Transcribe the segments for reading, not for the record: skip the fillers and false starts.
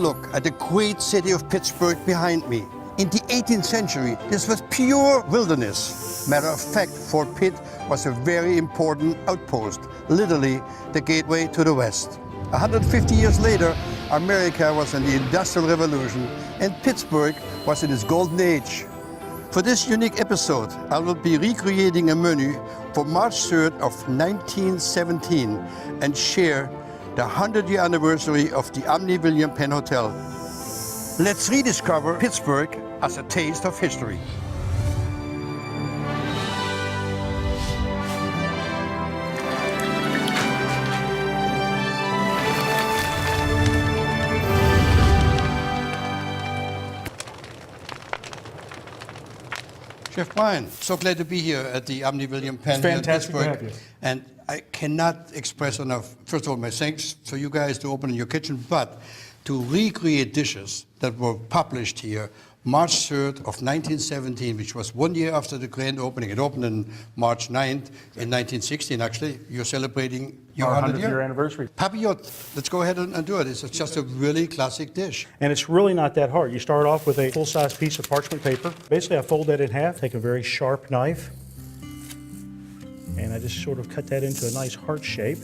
look at the great city of Pittsburgh behind me. In the 18th century, this was pure wilderness. Matter of fact, Fort Pitt was a very important outpost, literally the gateway to the West. 150 years later, America was in the Industrial Revolution and Pittsburgh was in its golden age. For this unique episode, I will be recreating a menu for March 3rd of 1917 and share the 100-year anniversary of the Omni-William Penn Hotel. Let's rediscover Pittsburgh as a taste of history. Chef Brian, so glad to be here at the Omni-William Penn It's fantastic to have you. And I cannot express enough, first of all, my thanks for you guys to open in your kitchen, but to recreate dishes that were published here March 3rd of 1917, which was 1 year after the grand opening. It opened on March 9th in 1916, actually. You're celebrating your Our 100th year anniversary. Papillote, let's go ahead and do it. It's just a really classic dish. And it's really not that hard. You start off with a full-size piece of parchment paper. Basically, I fold that in half, take a very sharp knife, and I just sort of cut that into a nice heart shape.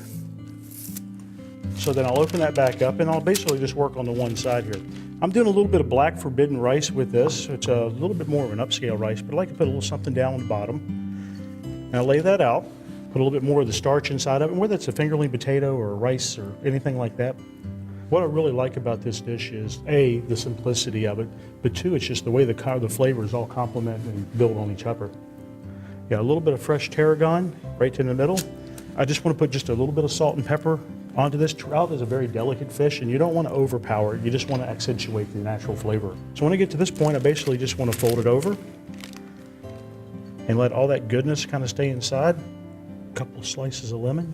So then I'll open that back up, and I'll basically just work on the one side here. I'm doing a little bit of black forbidden rice with this. It's a little bit more of an upscale rice, but I like to put a little something down on the bottom. And I'll lay that out, put a little bit more of the starch inside of it, whether it's a fingerling potato or rice or anything like that. What I really like about this dish is, A, the simplicity of it, but two, it's just the way the flavors all complement and build on each other. Yeah, a little bit of fresh tarragon right in the middle. I just want to put just a little bit of salt and pepper onto this. Trout is a very delicate fish, and you don't want to overpower it. You just want to accentuate the natural flavor. So when I get to this point, I basically just want to fold it over and let all that goodness kind of stay inside. A couple of slices of lemon,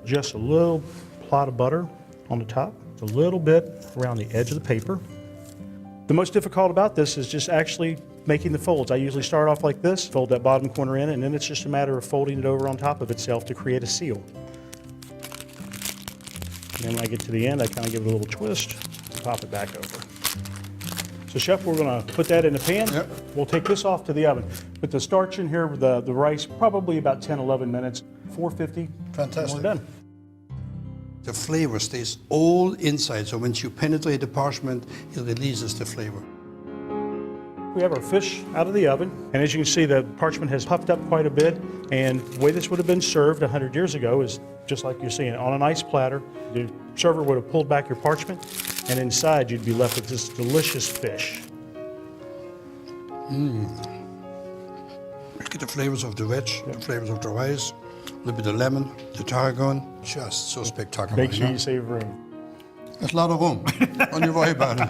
just a little plot of butter on the top, a little bit around the edge of the paper. The most difficult about this is just actually making the folds. I usually start off like this, fold that bottom corner in, and then it's just a matter of folding it over on top of itself to create a seal. And then when I get to the end, I kind of give it a little twist, pop it back over. So Chef, we're gonna put that in the pan. Yep. We'll take this off to the oven. Put the starch in here with the rice, probably about 10, 11 minutes, 450. Fantastic. We're done. The flavor stays all inside, so once you penetrate the parchment, it releases the flavor. We have our fish out of the oven, and as you can see, the parchment has puffed up quite a bit, and the way this would have been served 100 years ago is just like you're seeing it, on a nice platter. The server would have pulled back your parchment, and inside you'd be left with this delicious fish. Look at the flavors of the veg, the flavors of the rice, a little bit of lemon, the tarragon, just so spectacular. Make sure you save room. There's a lot of room. Don't you worry about it.